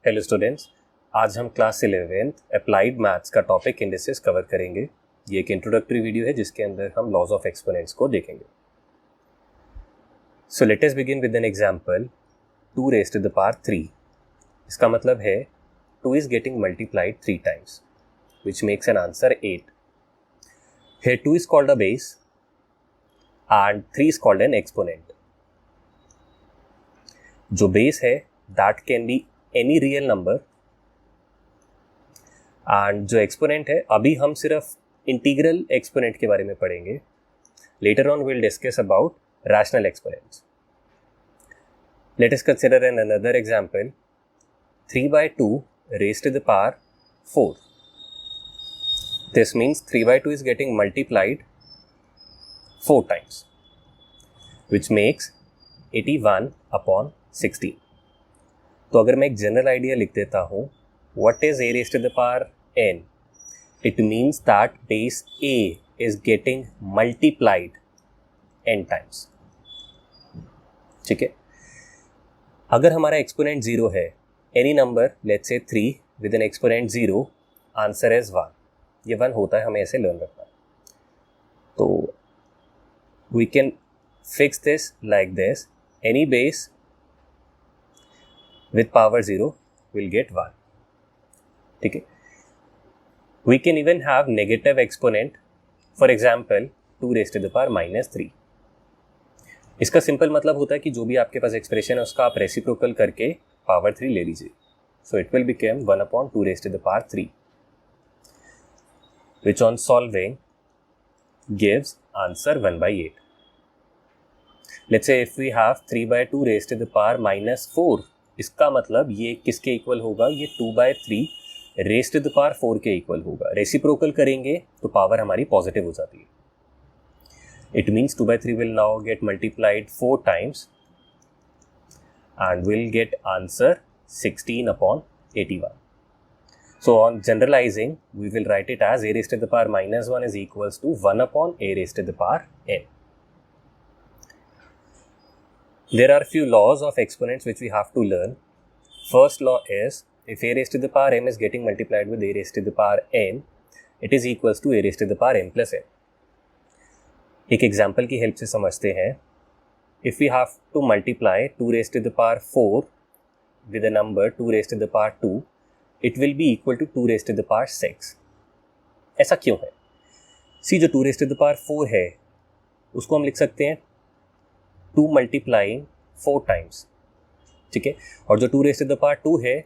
Hello students, आज हम class 11th applied maths का टॉपिक इंडिसेस कवर करेंगे। ये एक इंट्रोडक्टरी वीडियो है जिसके अंदर हम लॉज ऑफ एक्सपोनेंट्स को देखेंगे। So let us begin with an example 2 raised to the power 3। इसका मतलब है 2 is getting multiplied 3 times which makes an answer 8। Here 2 is called a base and 3 is called an exponent। जो base है that can be any real number and जो exponent है अभी हम सिर्फ इंटीग्रल एक्सपोनेंट के बारे में पढ़ेंगे। Later on we'll discuss about rational exponents। Let us consider another example 3/2 raised to the power 4। This means 3/2 is getting multiplied 4 times which makes 81/16। तो अगर मैं एक जनरल आइडिया लिख देता हूँ, what is a raised to the power n? It means that base a is getting multiplied n times। ठीक है, अगर हमारा एक्सपोनेंट 0 है, any number let's say 3 with N exponent 0, answer is 1। ये 1 होता है, हमें ऐसे लर्न रखना है। तो we can fix this like this, any base with power 0 will get 1। ठीक है, we can even have negative exponent, for example 2 raised to the power -3। इसका सिंपल मतलब होता है कि जो भी आपके पास एक्सप्रेशन है उसका आप रेसिप्रोकल करके पावर 3 ले लीजिए। So it will become 1/2 raised to the power 3 which on solving gives answer 1/8। let's say if we have 3/2 raised to the power -4, इसका मतलब ये किसके इक्वल होगा? ये 2/3 रेज़ टू द पावर 4 के इक्वल होगा। रेसिप्रोकल करेंगे तो पावर हमारी पॉजिटिव हो जाती है। It means 2/3 will now get multiplied 4 times and will get answer 16/81। So on generalizing we will write it as a raised to the power -1 is equals to 1/a raised to the power n। There are few laws of exponents which we have to learn। First law is if a raised to the power m is getting multiplied with a raised to the power n, it is equals to a raised to the power m plus n। एक example की help से समझते हैं। If we have to multiply 2 raised to the power 4 with a number 2 raised to the power 2, it will be equal to 2 raised to the power 6। ऐसा क्यों है? सी जो 2 raised to the power 4 है उसको हम लिख सकते हैं 2 मल्टीप्लाइंग 4 टाइम्स। ठीक है, और जो 2 raised to the power 2 है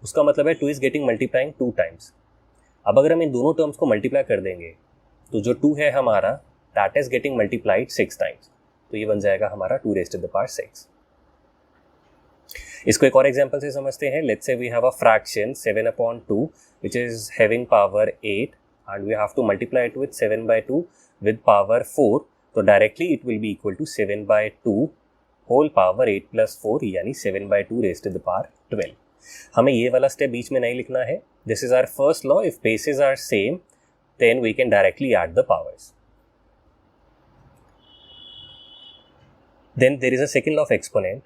उसका मतलब है 2 इज गेटिंग मल्टीप्लाइंग 2 टाइम्स। अब अगर हम इन दोनों टर्म्स को मल्टीप्लाई कर देंगे तो जो 2 है हमारा that is getting multiplied 6 times, तो ये बन जाएगा हमारा 2 raised to the power 6। इसको एक और एग्जांपल से समझते हैं। Let's say we have a fraction 7/2 which is having power 8 and we have to multiply it with 7/2 with power 4, तो directly it will be equal to 7/2 whole power 8 + 4 यानी 7/2 raised to the power 12। हमें ये वाला step बीच में नहीं लिखना है। This is our first law. If bases are same then we can directly add the powers. Then there is a second law of exponent.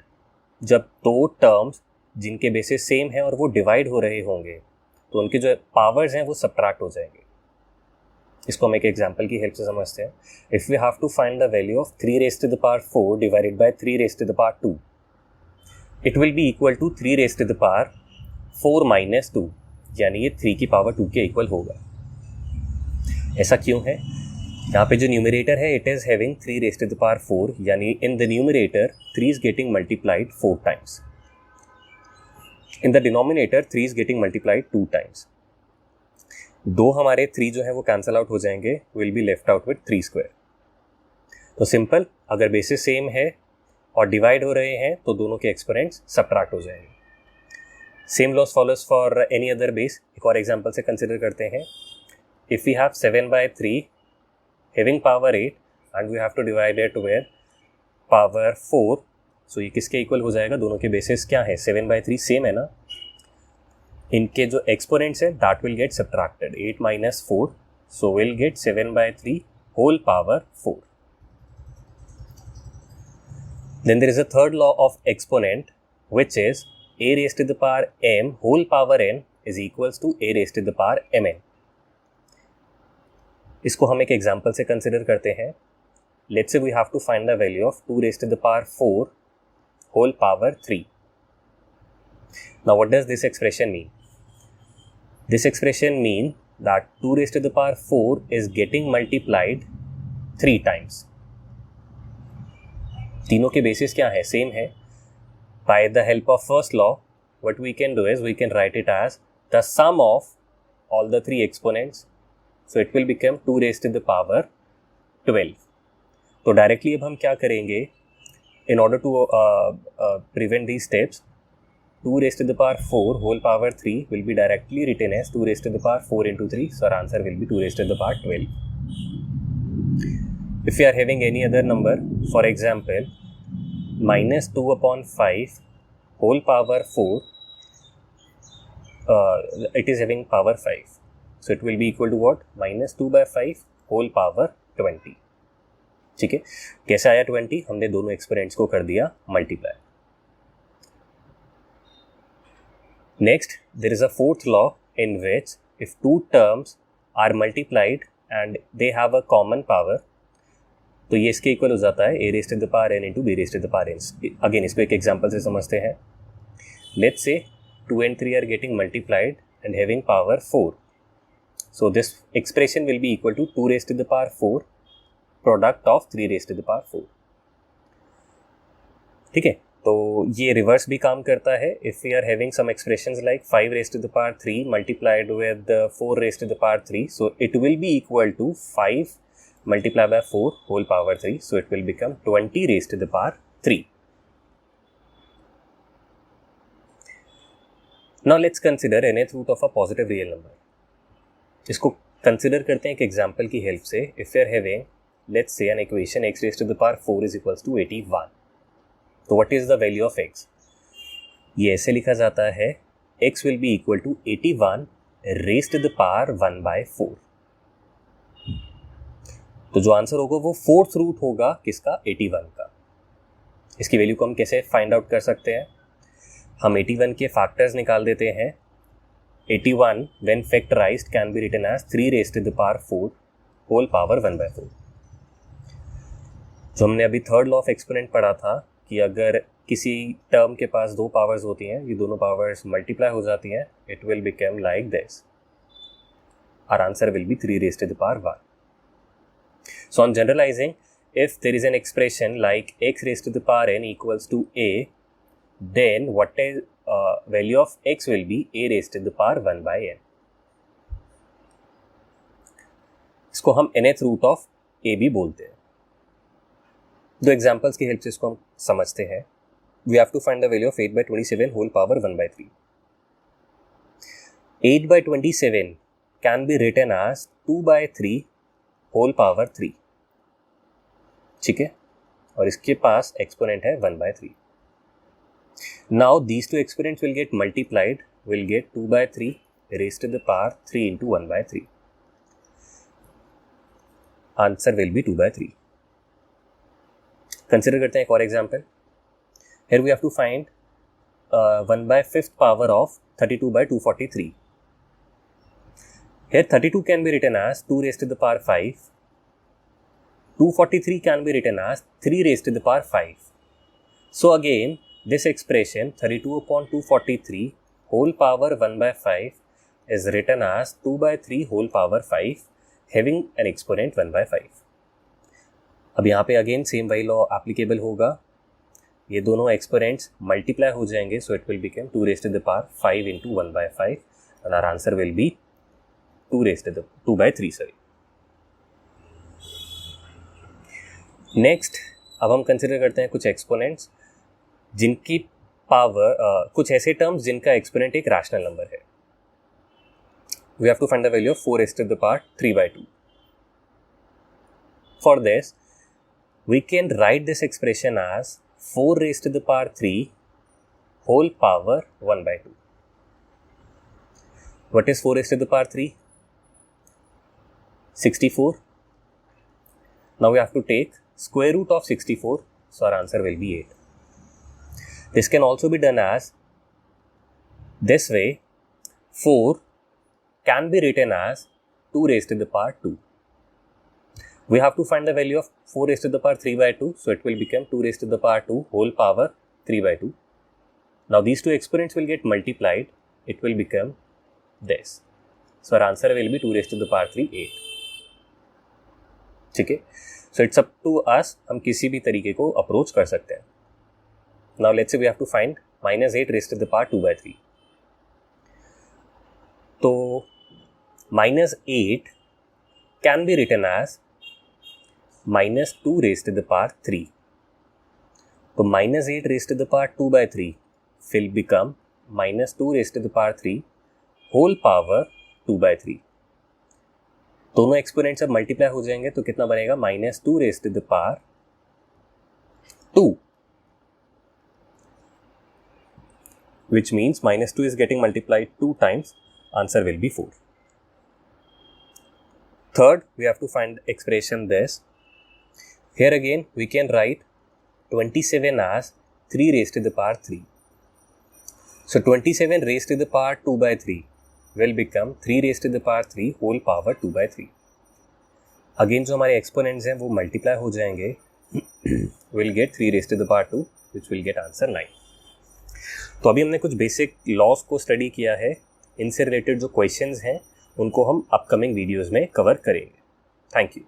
जब दो टर्म्स जिनके बेसिस सेम है और वो डिवाइड हो रहे होंगे तो उनके जो पावर्स हैं वो सब्ट्रैक्ट हो जाएंगे। इसको हम एक एग्जाम्पल की हेल्प से समझते हैं। If we have to find the value of 3 raised to the power 4 divided by 3 raised to the power 2, it will be equal to 3 raised to the power 4 - 2, यानी ये 3 की पावर 2 के इक्वल होगा। ऐसा क्यों है? यहाँ पे जो न्यूमरेटर है it is having 3 raised to the power 4, यानी in the numerator 3 is getting multiplied 4 times. In the denominator 3 is getting multiplied 2 times. दो हमारे 3 जो है वो कैंसल आउट हो जाएंगे, will be left out with 3²। तो सिंपल, अगर बेसिस सेम है और डिवाइड हो रहे हैं तो दोनों के एक्सपोनेंट्स सब्ट्रैक्ट हो जाएंगे। Same laws follows for any other base. एक और एग्जांपल से कंसिडर करते हैं। If we have 7/3 having power 8 and we have to divide it with power 4, so ये किसके इक्वल हो जाएगा? दोनों के बेसिस क्या है? 7/3 सेम है ना। इनके जो एक्सपोनेंट्स है that will get subtracted 8 - 4, so will get 7/3 whole power 4। Then there is a third law of exponent which is a raised to the power m whole power n is equals to a raised to the power mn. इसको हम एक example से consider करते हैं. Let's say we have to find the value of 2 raised to the power 4 whole power 3. Now what does this expression mean? This expression mean that 2 raised to the power 4 is getting multiplied 3 times. तीनों के basis क्या है? Same है. By the help of first law, what we can do is we can write it as the sum of all the 3 exponents. So it will become 2 raised to the power 12. तो directly अब हम क्या करेंगे? In order to prevent these steps, 2 raised to the power 4 whole power 3 will be directly written as 2 raised to the power 4 into 3. So our answer will be 2 raised to the power 12. If we are having any other number, for example, minus 2 upon 5 whole power 4, it is having power 5. So it will be equal to what? Minus 2 by 5 whole power 20. ठीक है. कैसे आया 20? हमने दोनों exponents को कर दिया multiply. Next, there is a fourth law in which if 2 terms are multiplied and they have a common power, तो ये इसके इक्वल हो जाता है a raised to the power n into b raised to the power n. Again इसको एक example से समझते हैं. लेट्स से 2 and 3 are getting multiplied and having power 4. So this expression will be equal to 2 raised to the power 4 product of 3 raised to the power 4. ठीक है. तो ये रिवर्स भी काम करता है. If we are having some expressions like 5 raised to the power 3 multiplied with 4 raised to the power 3, so it will be equal to 5 multiplied by 4 whole power 3, so it will become 20 raised to the power 3. Now let's consider nth root of a positive real number. इसको consider करते हैं एक example की help से. If you are having let's say an equation x raised to the power 4 is equals to 81. तो what is the value of x? ये ऐसे लिखा जाता है x will be equal to 81 raised to the power 1 by 4. तो जो answer होगा वो फोर्थ रूट होगा किसका? 81 का. इसकी वैल्यू को हम कैसे फाइंड आउट कर सकते हैं? हम 81 के फैक्टर्स निकाल देते हैं. 81 when factorized can be written as 3 raised to the power 4 whole power 1 by 4. जो हमने अभी थर्ड लॉ ऑफ एक्सपोनेंट पढ़ा था कि अगर किसी टर्म के पास 2 पावर्स होती हैं, ये दोनों पावर्स मल्टीप्लाई हो जाती हैं, it will become like this. Our answer will be 3 raised to the power 1. So on generalizing, if there is an expression like x raised to the power n equals to a, then what is value of x will be a raised to the power 1 by n. इसको हम nth root of a भी बोलते हैं. दो examples की help से इसको हम समझते हैं. We have to find the value of 8 by 27 whole power 1 by 3. 8 by 27 can be written as 2 by 3 whole power 3. ठीक है. और इसके पास एक्सपोनेंट है 1 by 3. Now these two exponents will get multiplied, will get 2 by 3 raised to the power 3 into 1 by 3. Answer will be 2 by 3. Consider करते हैं एक और example. Here we have to find 1 by 5th power of 32 by 243. Here 32 can be written as 2 raised to the power 5. 243 can be written as 3 raised to the power 5. So again, this expression 32 upon 243 whole power 1 by 5 is written as 2 by 3 whole power 5 having an exponent 1 by 5. अब यहाँ पे again same वही law applicable होगा. ये दोनों exponents multiply हो जाएंगे, so it will become 2 raised to the power 5 into 1 by 5 and our answer will be 2 raised to the 2 by 3. Next अब हम कंसिडर करते हैं कुछ एक्सपोनेंट्स जिनकी पावर कुछ ऐसे टर्म्स जिनका एक्सपोनेंट एक रैशनल नंबर है. We have to find the value of 4 raised to the power 3 by 2. For this, we can write this expression as 4 raised to the power 3 whole power 1 by 2. What is 4 raised to the power 3? 64. Now we have to take square root of 64, so our answer will be 8. This can also be done as This way 4 can be written as 2 raised to the power 2. We have to find the value of 4 raised to the power 3 by 2, so it will become 2 raised to the power 2 whole power 3 by 2. Now these two exponents will get multiplied, it will become this. So our answer will be 2 raised to the power 3, 8. ठीक है, so it's up to us, हम किसी भी तरीके को approach कर सकते हैं. Now let's say we have to find minus 8 raised to the power 2 by 3. तो minus 8 can be written as minus 2 raised to the power 3. तो minus 8 raised to the power 2 by 3 will become minus 2 raised to the power 3 whole power 2 by 3. दोनों exponent सब multiply हो जाएंगे तो कितना बनेगा? minus 2 raised to the power 2, which means minus 2 is getting multiplied 2 times. Answer will be 4. Third, we have to find expression this. Here again we can write 27 as 3 raised to the power 3. So 27 raised to the power 2 by 3 will become 3 raised to the power 3 whole power 2 by 3. Again जो हमारे exponents हैं वो multiply हो जाएंगे. We'll get 3 raised to the power 2 which will get answer 9. तो अभी हमने कुछ बेसिक लॉस को स्टडी किया है. इनसे रिलेटेड जो क्वेश्चंस हैं उनको हम अपकमिंग वीडियोस में कवर करेंगे. Thank you.